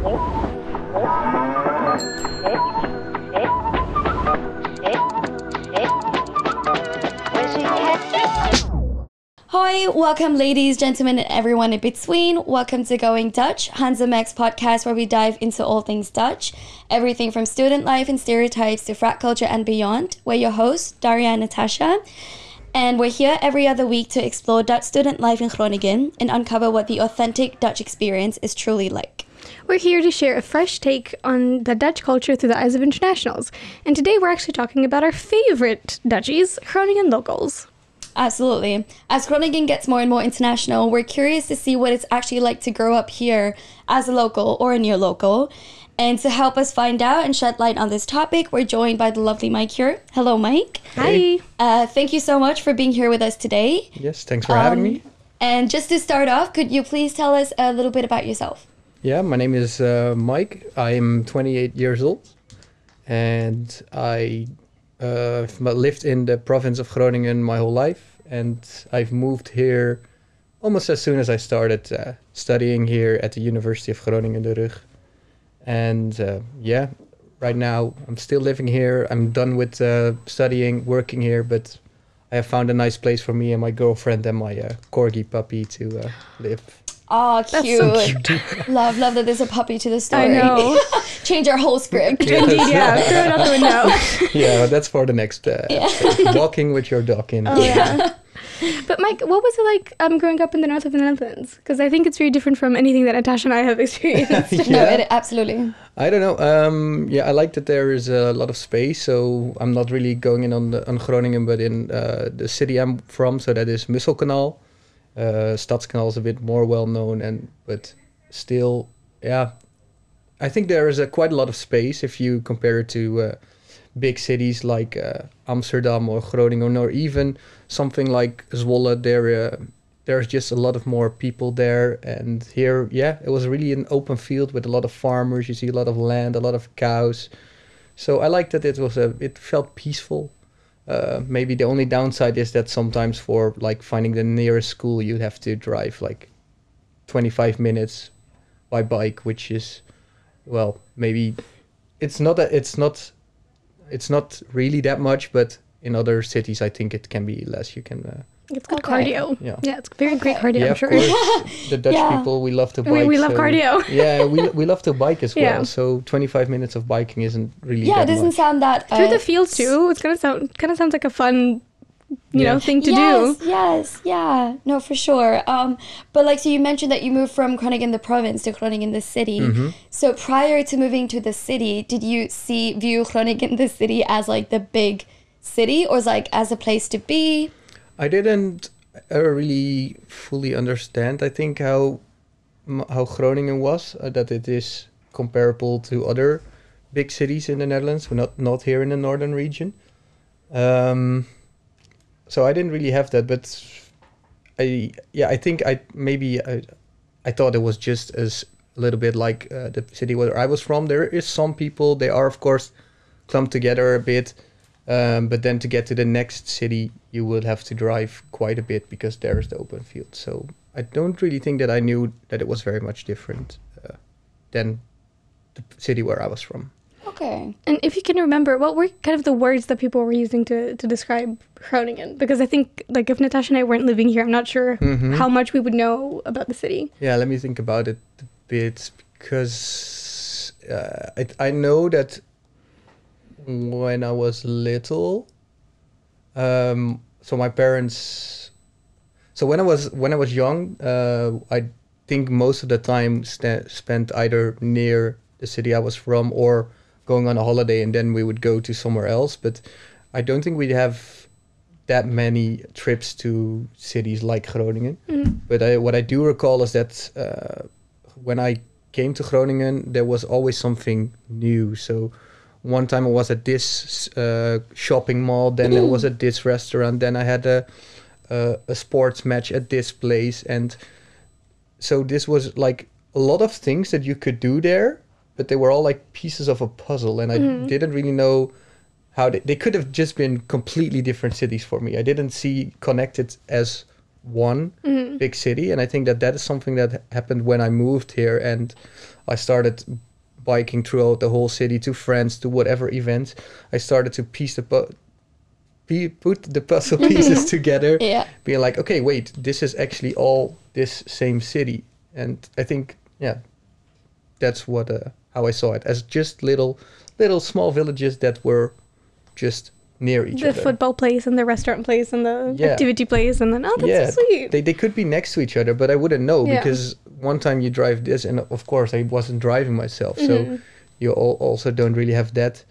Hi, welcome ladies, gentlemen, and everyone in between. Welcome to Going Dutch, Hans and Meg's podcast where we dive into all things Dutch, everything from student life and stereotypes to frat culture and beyond. We're your hosts, Daria and Natasha, and we're here every other week to explore Dutch student life in Groningen and uncover what the authentic Dutch experience is truly like. We're here to share a fresh take on the Dutch culture through the eyes of internationals. And today we're actually talking about our favorite Dutchies, Groningen locals. Absolutely. As Groningen gets more and more international, we're curious to see what it's actually like to grow up here as a local or a near local. And to help us find out and shed light on this topic, we're joined by the lovely Mike here. Hello, Mike. Hi. Thank you so much for being here with us today. Yes, thanks for having me. And just to start off, could you please tell us a little bit about yourself? Yeah, my name is Mike. I'm 28 years old. And I've lived in the province of Groningen my whole life. And I've moved here almost as soon as I started studying here at the University of Groningen de Rug. And right now I'm still living here. I'm done with studying, working here, but I have found a nice place for me and my girlfriend and my corgi puppy to live. Oh, cute. That's so cute. Love that there's a puppy to the story. I know. Change our whole script. Indeed, yeah. Throw it out the window. Yeah, that's for the next episode. Walking with your dog in. Oh, yeah. But Mike, what was it like growing up in the north of the Netherlands? Because I think it's very different from anything that Natasha and I have experienced. Yeah. No, absolutely. I don't know. I like that there is a lot of space. So I'm not really going in on Groningen, but in the city I'm from. So that is Musselkanaal. Stadskanaal is a bit more well known, but still, yeah. I think there is quite a lot of space if you compare it to big cities like Amsterdam or Groningen, or even something like Zwolle. There's just a lot of more people there, and here, it was really an open field with a lot of farmers. You see a lot of land, a lot of cows. So I like that it felt peaceful. Maybe the only downside is that sometimes for like finding the nearest school, you'd have to drive like 25 minutes by bike, which is, well, maybe it's not really that much, but in other cities, I think it can be less. You can. It's good cardio. Yeah, it's very great cardio, yeah, I'm sure. Of course. The Dutch people, we love to bike. We love cardio. Yeah, we love to bike as well. Yeah. So 25 minutes of biking isn't really that Yeah, it doesn't much. sound that... Through the fields too. It's kind of sounds like a fun, thing to do. Yes, yeah. No, for sure. But so you mentioned that you moved from Groningen the province to Groningen the city. Mm-hmm. So prior to moving to the city, did you view Groningen the city as like the big city, or as a place to be? I didn't really fully understand, I think, how Groningen was, that it is comparable to other big cities in the Netherlands, but not here in the northern region. So I didn't really have that, but I think I thought it was just as a little bit like the city where I was from. There is some people, they are of course clumped together a bit. But then to get to the next city, you would have to drive quite a bit because there's the open field. So I don't really think that I knew that it was very much different than the city where I was from. Okay. And if you can remember, what were kind of the words that people were using to describe Groningen? Because I think, if Natasha and I weren't living here, I'm not sure how much we would know about the city. Yeah, let me think about it a bit, because I know that when I was little, so my parents. So when I was young, I think most of the time spent either near the city I was from or going on a holiday, and then we would go to somewhere else. But I don't think we'd have that many trips to cities like Groningen. Mm. But what I do recall is that when I came to Groningen, there was always something new. So one time I was at this shopping mall, then I was at this restaurant, then I had a sports match at this place. And so this was like a lot of things that you could do there, but they were all like pieces of a puzzle. And I didn't really know how they could have just been completely different cities for me. I didn't see connected as one big city. And I think that is something that happened when I moved here and I started biking throughout the whole city to friends, to whatever events. I started to put the puzzle pieces together, being like, okay, wait, this is actually all this same city. And I think, that's what how I saw it, as just little small villages that were just near each other. The football place and the restaurant place and the activity place, and then that's so sweet. They could be next to each other, but I wouldn't know because one time you drive this, and of course I wasn't driving myself, so you also don't really have that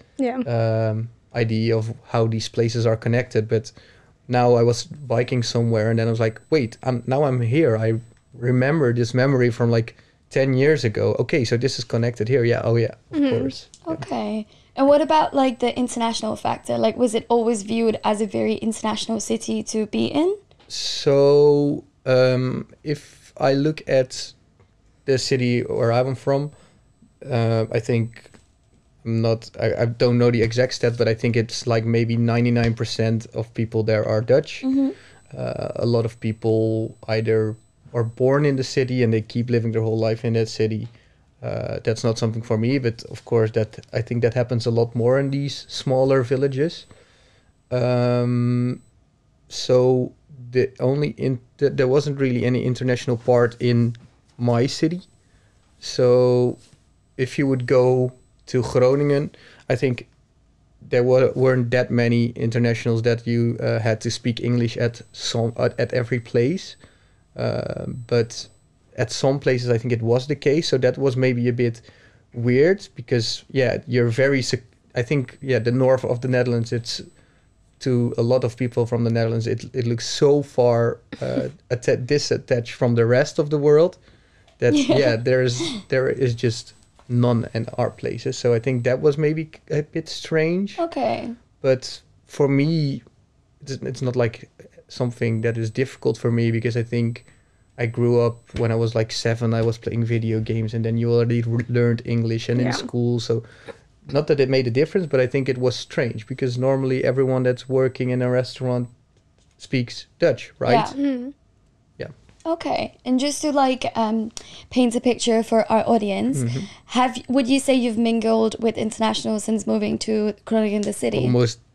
idea of how these places are connected. But now I was biking somewhere, and then I was like, wait, I'm here. I remember this memory from like 10 years ago. Okay, so this is connected here. Yeah, of course. Okay. And what about like the international factor? Like, was it always viewed as a very international city to be in? So if I look at the city where I'm from, I think I don't know the exact stat, but I think it's like maybe 99% of people there are Dutch. A lot of people either are born in the city and they keep living their whole life in that city. That's not something for me, but of course I think that happens a lot more in these smaller villages. So there wasn't really any international part in my city. So if you would go to Groningen, I think there weren't that many internationals that you had to speak English at every place. But at some places, I think it was the case. So that was maybe a bit weird because, you're I think, the north of the Netherlands, it's to a lot of people from the Netherlands, it looks so far disattached from the rest of the world that, there is just none in our places. So I think that was maybe a bit strange. Okay. But for me, it's not like something that is difficult for me because I think I grew up when I was like 7, I was playing video games and then you already learned English and in school. So not that it made a difference, but I think it was strange because normally everyone that's working in a restaurant speaks Dutch, right? Yeah. Okay. And just to like paint a picture for our audience, would you say you've mingled with internationals since moving to Groningen, the city?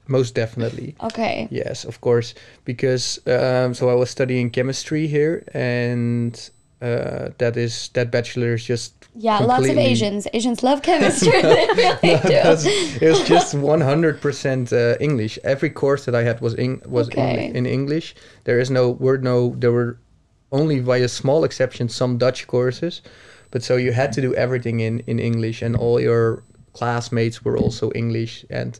Most definitely. Okay. Yes, of course, because so I was studying chemistry here, and that bachelor is just lots of Asians. Asians love chemistry. They really do. It was just 100% English. Every course that I had was in English. There were only by a small exception some Dutch courses, but so you had to do everything in English, and all your classmates were also English. And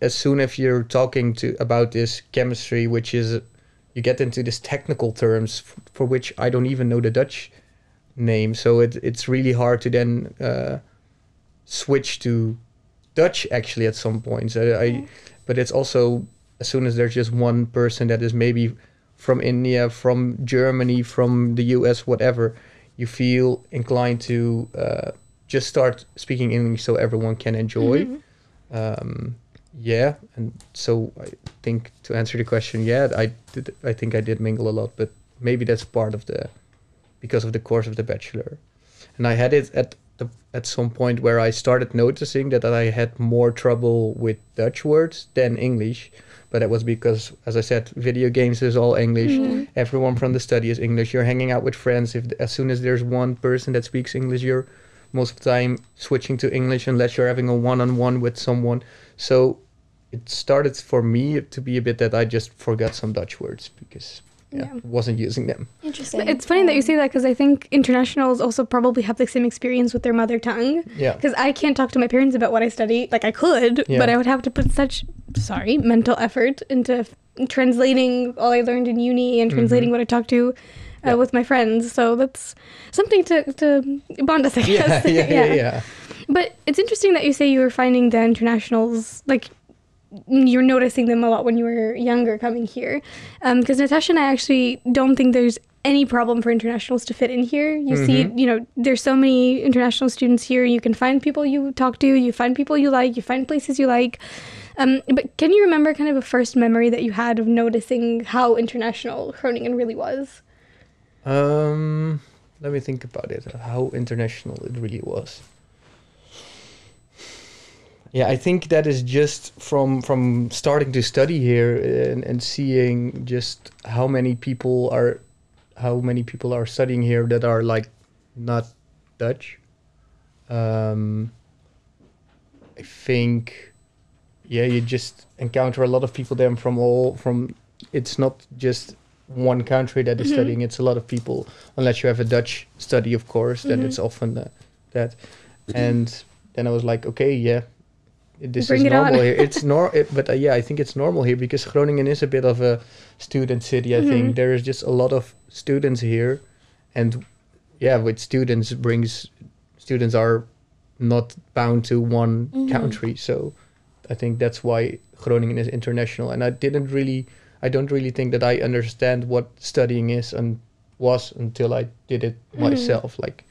as soon as you're talking about this chemistry, which is, you get into these technical terms for which I don't even know the Dutch name. So it's really hard to then switch to Dutch actually at some point. But it's also, as soon as there's just one person that is maybe from India, from Germany, from the US, whatever, you feel inclined to just start speaking English so everyone can enjoy. And so I think to answer the question, I think I did mingle a lot, but maybe that's part of because of the course of the bachelor. And I had it at some point where I started noticing that I had more trouble with Dutch words than English, but that was because, as I said, video games is all English. Everyone from the study is English. You're hanging out with friends. As soon as there's one person that speaks English, you're most of the time switching to English unless you're having a one-on-one with someone. So it started for me to be a bit that I just forgot some Dutch words because wasn't using them. Interesting. But it's funny that you say that because I think internationals also probably have the same experience with their mother tongue. Yeah. Because I can't talk to my parents about what I study. Like I could, but I would have to put such, mental effort into translating all I learned in uni and translating what I talked to with my friends. So that's something to bond us, I guess. Yeah. But it's interesting that you say you were finding the internationals, like, you're noticing them a lot when you were younger coming here. Because Natasha and I actually don't think there's any problem for internationals to fit in here. You see, there's so many international students here. You can find people you talk to, you find people you like, you find places you like. But can you remember kind of a first memory that you had of noticing how international Groningen really was? Let me think about it, how international it really was. Yeah, I think that is just from starting to study here and seeing just how many people are studying here that are like not Dutch. I think, you just encounter a lot of people there from it's not just one country that is studying, it's a lot of people, unless you have a Dutch study, of course, then it's often that. And then I was like, okay, this is normal here. It's but I think it's normal here because Groningen is a bit of a student city. I think there is just a lot of students here, and with students are not bound to one country. So I think that's why Groningen is international. And I don't really think that I understand what studying is and was until I did it myself. Like,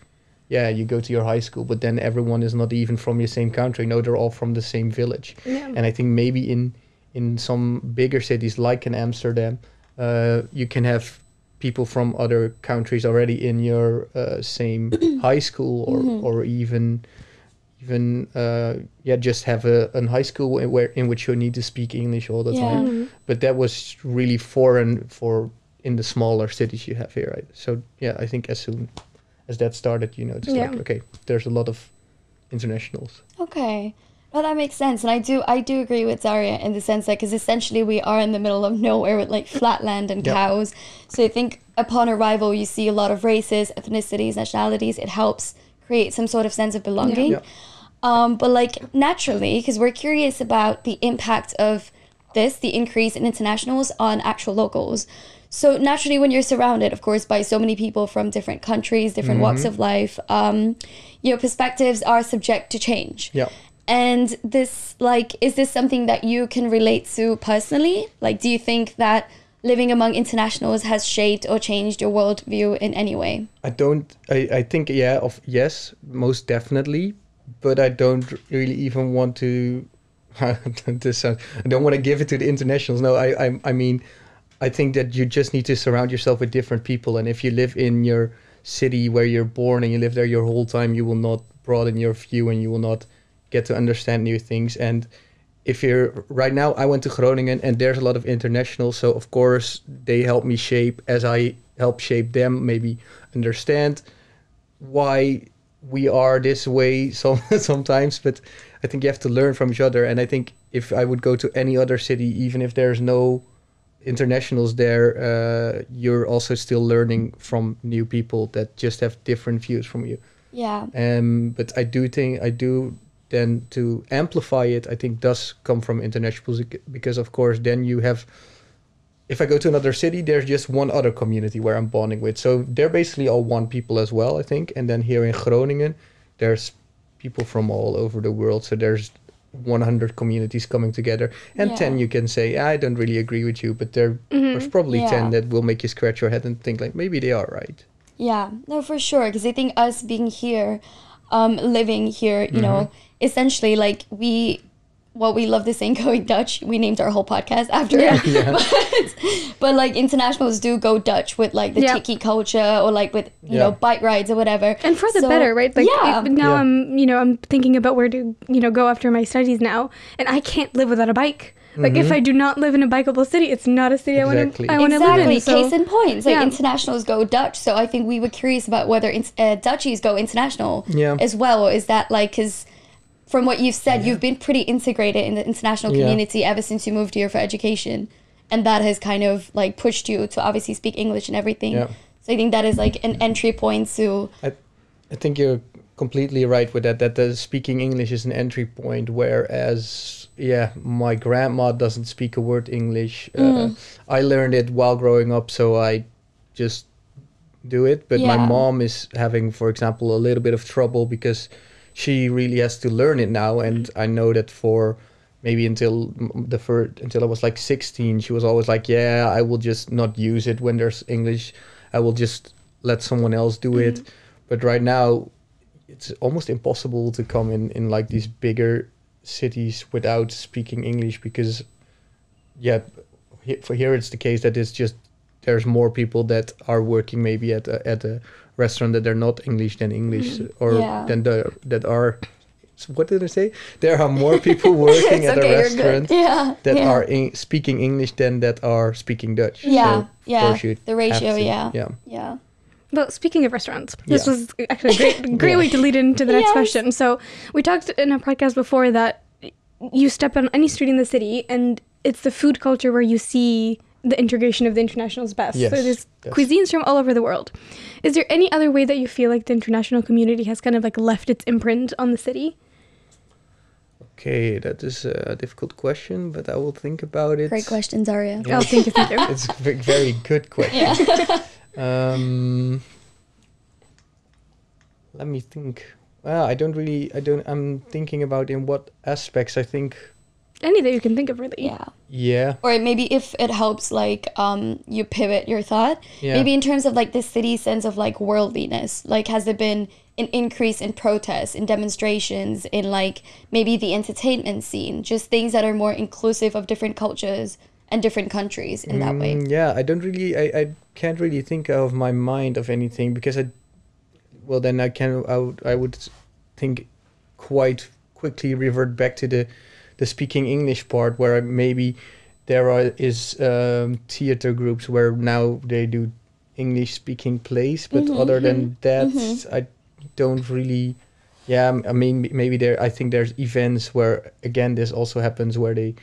you go to your high school, but then everyone is not even from your same country. No, they're all from the same village. Yeah. And I think maybe in some bigger cities like in Amsterdam, you can have people from other countries already in your same high school, or even just have a high school in which you need to speak English all the time. But that was really foreign in the smaller cities you have here, right? So I think as soon as that started, it's like, okay, there's a lot of internationals. Okay. Well, that makes sense. And I do agree with Daria in the sense that, because essentially we are in the middle of nowhere with like flat land and cows. So I think upon arrival, you see a lot of races, ethnicities, nationalities. It helps create some sort of sense of belonging. Yeah. But like naturally, because we're curious about the impact of the increase in internationals on actual locals. So naturally, when you're surrounded, of course, by so many people from different countries, different walks of life, your perspectives are subject to change. Yeah. And this, is this something that you can relate to personally? Like, do you think that living among internationals has shaped or changed your worldview in any way? I think, yes, most definitely. But I don't really even want to, I don't want to give it to the internationals. No, I mean, I think that you just need to surround yourself with different people. And if you live in your city where you're born and you live there your whole time, you will not broaden your view and you will not get to understand new things. And if you're right now, I went to Groningen and there's a lot of internationals. So of course they help me shape as I help shape them, maybe understand why we are this way sometimes. But I think you have to learn from each other. And I think if I would go to any other city, even if there's no internationals there, you're also still learning from new people that just have different views from you. Yeah. But I do then to amplify it, I think does come from internationals, because of course then you have, if I go to another city, there's just one other community where I'm bonding with. So they're basically all one people as well, I think. And then here in Groningen, there's people from all over the world. So there's 100 communities coming together. And 10 you can say, I don't really agree with you. But there's probably 10 that will make you scratch your head and think like, maybe they are right. Yeah, no, for sure. Because I think us being here, living here, you know, essentially like we love the saying going Dutch. We named our whole podcast after it. Yeah. But like internationals do go Dutch with like the tiki culture or like with, you know, bike rides or whatever. And for the better, right? Like now I'm thinking about where to, go after my studies now. And I can't live without a bike. Like if I do not live in a bikeable city, it's not a city I want to live in. So, case in point, like internationals go Dutch. So I think we were curious about whether Dutchies go international as well. Or is that like, because from what you've said, you've been pretty integrated in the international community ever since you moved here for education. And that has kind of like pushed you to obviously speak English and everything. Yeah. So I think that is like an entry point to... I think you're completely right with that the speaking English is an entry point, whereas, my grandma doesn't speak a word English. I learned it while growing up, so I just do it. But my mom is having, for example, a little bit of trouble because she really has to learn it now. And I know that for maybe until I was like 16, she was always like, yeah, I will just not use it when there's English. I will just let someone else do it. But right now, it's almost impossible to come in like these bigger cities without speaking English because, for here it's the case that it's just there's more people that are working maybe at a restaurant that they're not English than English that are. What did I say? There are more people working at a restaurant that are speaking English than that are speaking Dutch. Yeah, so the ratio, yeah. Well, speaking of restaurants, this was actually a great way to lead into the next question. So we talked in a podcast before that you step on any street in the city and it's the food culture where you see the integration of the internationals best. Yes, so there's cuisines from all over the world. Is there any other way that you feel like the international community has kind of like left its imprint on the city? Okay, that is a difficult question, but I will think about it. Great question, Daria. Yeah. Thank you. It's a very good question. Let me think. Well, I'm thinking about in what aspects I think. Any that you can think of, really. Yeah. Or maybe if it helps, like, you pivot your thought. Maybe in terms of, like, the city's sense of, like, worldliness. Like, has there been an increase in protests, in demonstrations, in, like, maybe the entertainment scene? Just things that are more inclusive of different cultures and different countries in that way. Yeah, I can't really think of my mind of anything because I would think quite quickly revert back to the speaking English part where maybe there is theater groups where now they do English speaking plays, but other than that, I don't really. Yeah, I mean, maybe I think there's events where again this also happens where they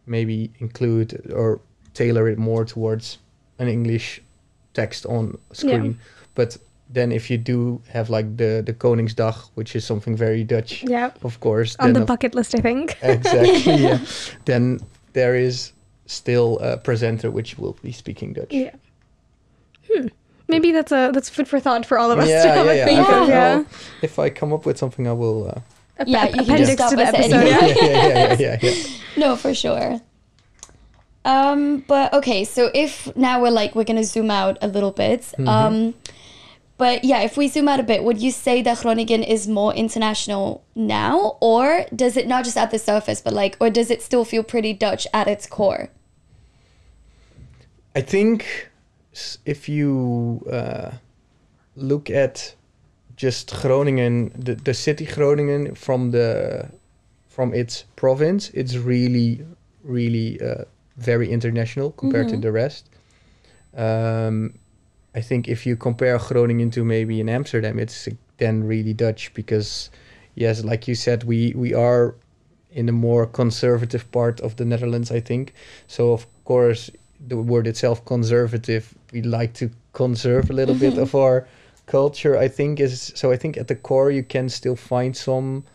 maybe include or tailor it more towards an English text on screen, but. Then if you do have like the Koningsdag, which is something very Dutch, of course. On the bucket list, I think. Exactly, yeah. Then there is still a presenter which will be speaking Dutch. Yeah. Maybe that's food for thought for all of us to have a think of. Yeah. If I come up with something, I will... you can appendix stop to the us episode. Yeah. No, for sure. But okay, so if now we're gonna zoom out a little bit. But yeah, if we zoom out a bit, would you say that Groningen is more international now? Or does it not just at the surface, but or does it still feel pretty Dutch at its core? I think if you look at just Groningen, the city Groningen from its province, it's really, really very international compared to the rest. I think if you compare Groningen to maybe in Amsterdam, it's then really Dutch because, yes, like you said, we are in a more conservative part of the Netherlands, I think. So, of course, the word itself, conservative, we like to conserve a little bit of our culture, I think. So I think at the core you can still find some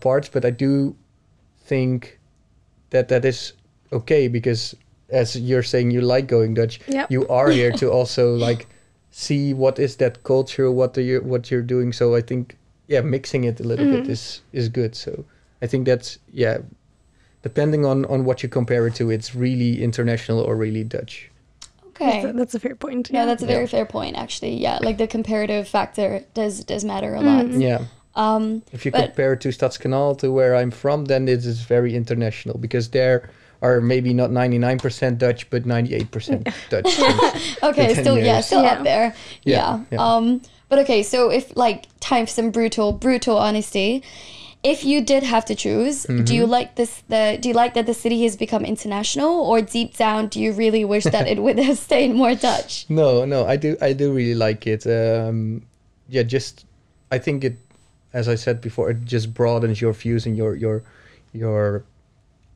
parts, but I do think that is okay because... As you're saying, you like going Dutch. Yep. You are here to also see what is that culture, what you're doing. So I think mixing it a little bit is good. So I think that's depending on what you compare it to, it's really international or really Dutch. Okay, that's a fair point. Yeah, that's a very fair point actually. Yeah, like the comparative factor does matter a lot. Yeah. If you compare it to Stadskanaal to where I'm from, then it is very international because there are maybe not 99% Dutch, but 98% Dutch. Okay, still up there. Yeah. But okay, so if time for some brutal honesty, if you did have to choose, do you like do you like that the city has become international, or deep down do you really wish that it would have stayed more Dutch? No, I do really like it. I think it, as I said before, it just broadens your views and your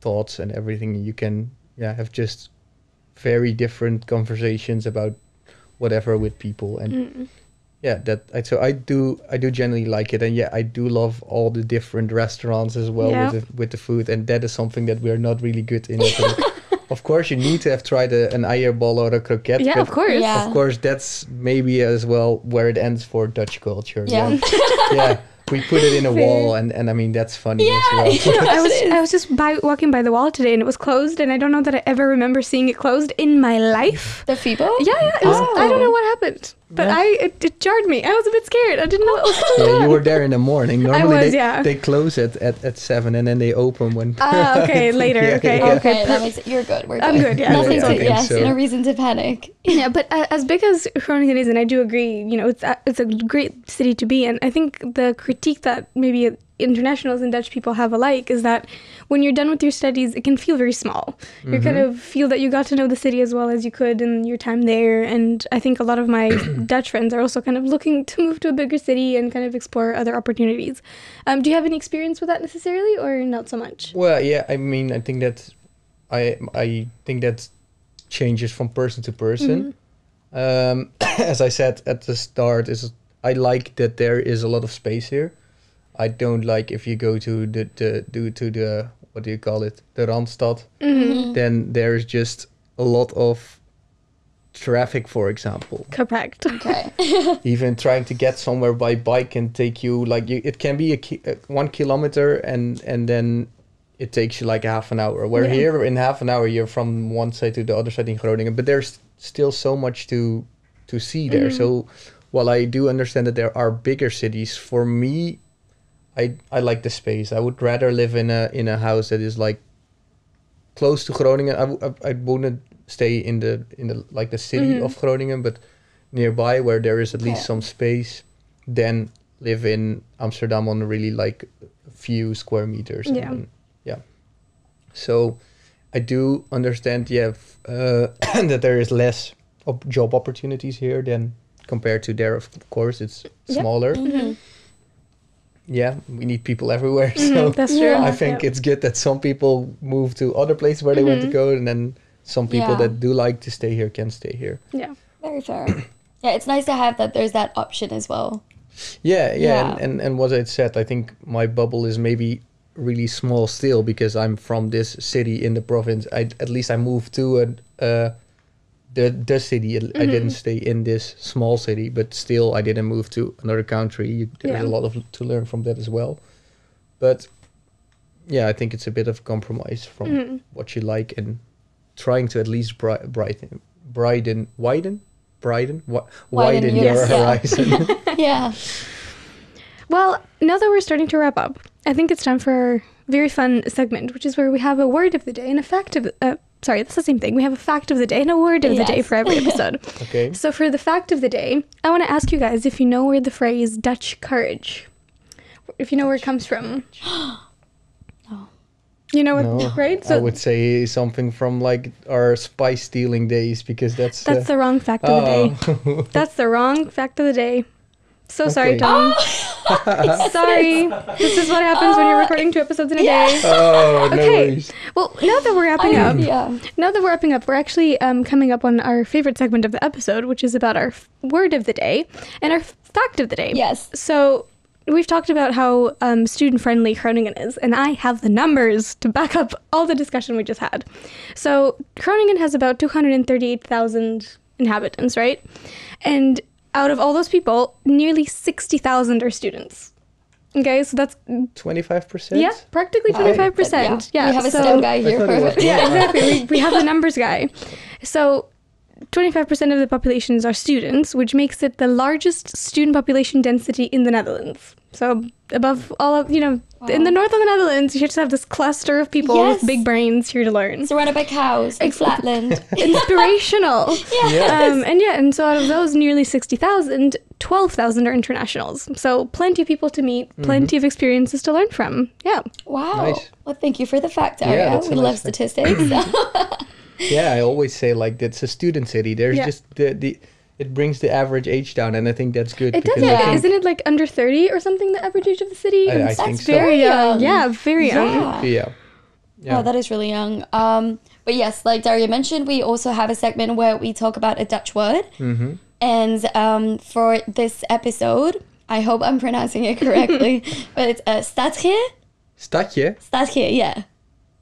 thoughts and everything. You can have just very different conversations about whatever with people, and so I do generally like it, and I do love all the different restaurants as well with the food, and that is something that we're not really good in Italy. Of course, you need to have tried an eierbal or a croquette. Yeah, of course. Yeah. Of course, that's maybe as well where it ends for Dutch culture. Yeah. we put it in a wall, and I mean that's funny as well. I was just walking by the wall today, and it was closed, and I don't know that I ever remember seeing it closed in my life. The FIBO? Yeah. It was, I don't know what happened, but it jarred me. I was a bit scared. I didn't know it was still Yeah, on. you were there in the morning. Normally they close it at 7, and then they open when. Okay, later. Okay. That makes it. You're good. We're good. I'm good. Yeah. Nothing to. Yes. So. No reason to panic. Yeah, but as big as Groningen is, and I do agree, it's a great city to be in. I think the critique that maybe internationals and Dutch people have alike is that when you're done with your studies, it can feel very small. You kind of feel that you got to know the city as well as you could in your time there. And I think a lot of my Dutch friends are also kind of looking to move to a bigger city and kind of explore other opportunities. Do you have any experience with that necessarily, or not so much? Well, yeah, I mean, I think that changes from person to person. As I said at the start, I like that there is a lot of space here. I don't like if you go to the what do you call it, the Randstad, then there's just a lot of traffic, for example. Correct. Okay. Even trying to get somewhere by bike can take you it can be 1 kilometer and then it takes you like half an hour. Where here in half an hour you're from one side to the other side in Groningen, but there's still so much to see there. So while I do understand that there are bigger cities, for me, I like the space. I would rather live in a house that is like close to Groningen. I wouldn't stay in the like the city of Groningen, but nearby where there is at least some space, than live in Amsterdam on really like a few square meters. Yeah. So I do understand, that there is less job opportunities here than compared to there. Of course, it's smaller. Yeah, we need people everywhere. So that's true. I think it's good that some people move to other places where they want to go, and then some people that do like to stay here can stay here. Yeah. Very fair. Yeah, it's nice to have that there's that option as well. Yeah. And what I said, I think my bubble is maybe really small still because I'm from this city in the province. At least I moved to the city. I didn't stay in this small city, but still I didn't move to another country. There's a lot to learn from that as well. But yeah, I think it's a bit of compromise from what you like and trying to at least widen your horizon. Yeah. Well, now that we're starting to wrap up, I think it's time for our very fun segment, which is where we have a word of the day and a fact of sorry, that's the same thing. We have a fact of the day and a word of the day for every episode. Okay. So for the fact of the day, I want to ask you guys if you know where the phrase Dutch courage, if you know where it comes from. You know what, right? So I would say something from like our spice stealing days, because that's the wrong fact of the day. That's the wrong fact of the day. So sorry, Tom. Sorry. This is what happens when you're recording 2 episodes in a day. Oh, no worries. Well, now that we're wrapping up, we're actually coming up on our favorite segment of the episode, which is about our word of the day and our fact of the day. Yes. So we've talked about how student-friendly Groningen is, and I have the numbers to back up all the discussion we just had. So Groningen has about 238,000 inhabitants, right? And out of all those people, nearly 60,000 are students. Okay, so that's 25%. Yeah, practically 25%. Yeah, we have a STEM guy here. Perfect. Yeah, exactly. We have the numbers guy. So 25% of the populations are students, which makes it the largest student population density in the Netherlands. So above all of, in the north of the Netherlands, you just have this cluster of people with big brains here to learn. Surrounded by cows in Flatland. Inspirational. And so out of those nearly 60,000, 12,000 are internationals. So plenty of people to meet, plenty of experiences to learn from. Yeah. Wow. Nice. Well, thank you for the fact, Daria. We love statistics. Yeah, I always say like it's a student city. There's just it brings the average age down, and I think that's good. It does, Isn't it like under 30 or something, the average age of the city? I think so. Very young. Yeah, very young. Yeah. Oh, that is really young. But yes, like Daria mentioned, we also have a segment where we talk about a Dutch word. And for this episode, I hope I'm pronouncing it correctly, but it's Stadjer. Stadje? Stadjer, yeah.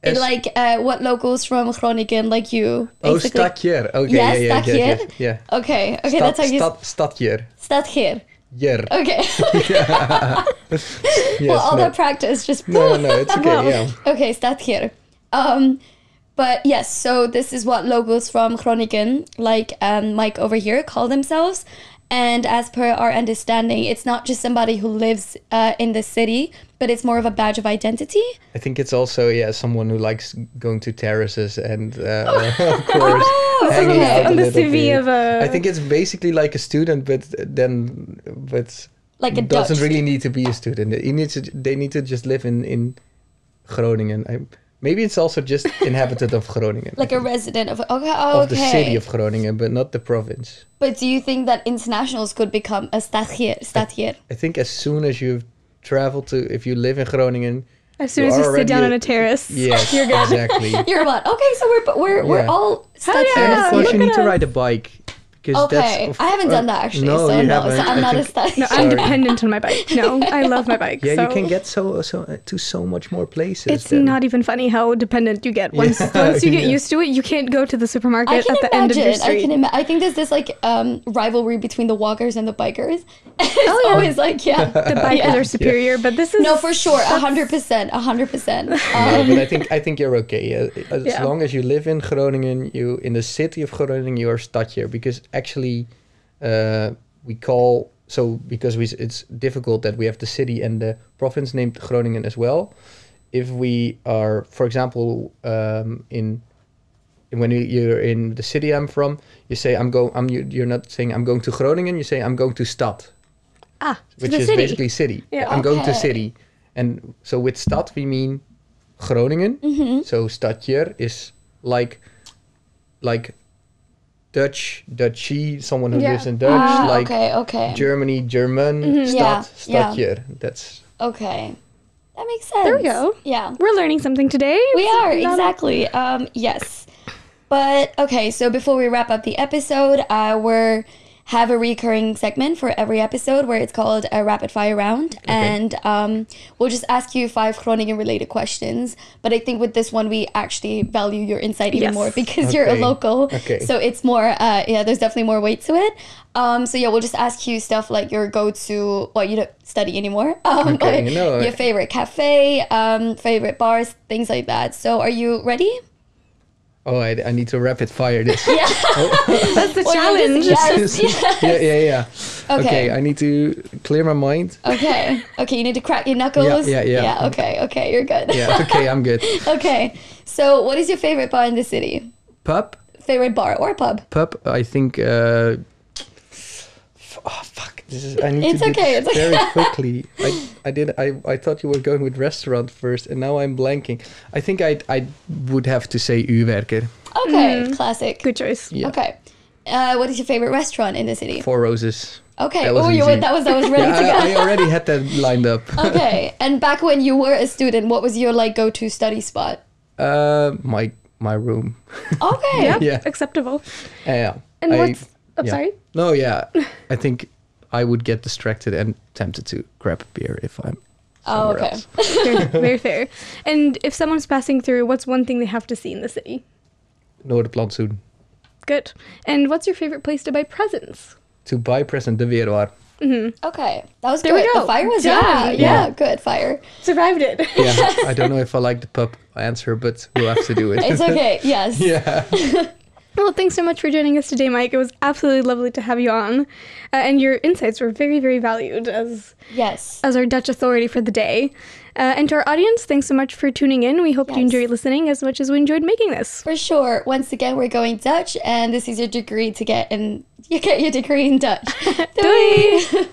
It's like what locals from Groningen, like you, basically. Stadjer. Okay, yeah. Yeah. Okay, that's how you... Stadjer. Stadjer. Jer. Okay. Yes, Well, all no. that practice just... No, it's okay. Wow. Yeah. Okay, Stadjer. But yes, so this is what locals from Groningen, like Mike over here, call themselves. And as per our understanding, it's not just somebody who lives in the city, but it's more of a badge of identity. I think it's also someone who likes going to terraces and of course hanging okay. out a On the little CV bit. of a... I think it's basically like a student, but Like a doesn't Dutch. really need to be a student. They need to just live in Groningen. Maybe it's also just inhabitant of Groningen. Like a resident of... Okay, of the city of Groningen, but not the province. But do you think that internationals could become a Stadjer? I think as soon as you've traveled to, if you live in Groningen, As soon You as you already- sit down on a terrace, yes, you're good. exactly. You're what? Okay, so we're Yeah. all Hell Stadjer. And of Yeah, course, look you need at to us. ride a bike. Because Okay, I haven't done that actually, no, so you no, haven't. so I'm I not a think- Stadjer. No, I'm Sorry. dependent on my bike. No, I love my bike. Yeah, so you can get to so much more places. It's than- not even funny how dependent you get. Once Yeah, once you get yeah. used to it, you can't go to the I supermarket can at the end of your imagine. street. I think there's this like rivalry between the walkers and the bikers. It's yeah. always like The bikers Yeah. are superior, but this is No, for sure, 100%, 100%. No, but I think you're okay. As Yeah. long as you live in Groningen, you in the city of Groningen, you are Stadjer. Because actually, we call it's difficult that we have the city and the province named Groningen as well. If we are, for example, when you're in the city I'm from, you say you're not saying I'm going to Groningen. You say I'm going to Stad, so which the is city. basically city. Yeah. I'm going to Okay. city, and so with Stad we mean Groningen. So Stadjer is like Dutchy, someone who Yeah. lives in Dutch, like okay. Germany, German, Yeah, Stadjer. That's Okay. That makes sense. There we go. Yeah. We're learning something today. We It's are, not a- exactly. Yes. But, okay, so before we wrap up the episode, we have a recurring segment for every episode where it's called a rapid fire round. And we'll just ask you 5 Groningen-related questions. But I think with this one, we actually value your insight even Yes. more because you're a Okay. local. Okay. So it's more, there's definitely more weight to it. So yeah, we'll just ask you stuff like your go-to, well, you don't study anymore. Okay, but no, your favorite cafe, favorite bars, things like that. So are you ready? I need to rapid fire this. Yeah. That's the Well, challenge. yes, yes. yeah. Okay. I need to clear my mind. Okay. You need to crack your knuckles. Yeah. Yeah. Okay. You're good. Yeah, okay, I'm good. Okay. So, what is your favorite bar in the city? Pub? Favorite bar or pub? Pub, I think... fuck. I need It's to do okay, this it's okay. very quickly. I thought you were going with restaurant first, and now I'm blanking. I think I would have to say U-werker. Okay. Classic. Good choice. Yeah. Okay. What is your favorite restaurant in the city? Four Roses. Okay. That was Oh, easy. that was ready to I go. already had that lined up. Okay. And back when you were a student, what was your like go-to study spot? My room. Okay. Yeah, Yeah. acceptable. Yeah. And what's... I'm yeah. sorry? No, yeah. I think I would get distracted and tempted to grab a beer if I'm Oh, somewhere okay. else. Fair, very fair. And if someone's passing through, what's one thing they have to see in the city? Noorderplantsoen. Good. And what's your favorite place to buy presents? To buy present, de Weerwaar. Okay. That was There we good. go. The fire was Done. yeah. Good fire. Survived it. Yeah, I don't know if I like the pub answer, but we'll have to do it. It's okay. Yes. Yeah. Well, thanks so much for joining us today, Mike. It was absolutely lovely to have you on. And your insights were very, very valued as Yes. our Dutch authority for the day. And to our audience, thanks so much for tuning in. We hope you Yes. enjoyed listening as much as we enjoyed making this. For sure. Once again, we're going Dutch, and this is your degree to get, and you get your degree in Dutch. Doei!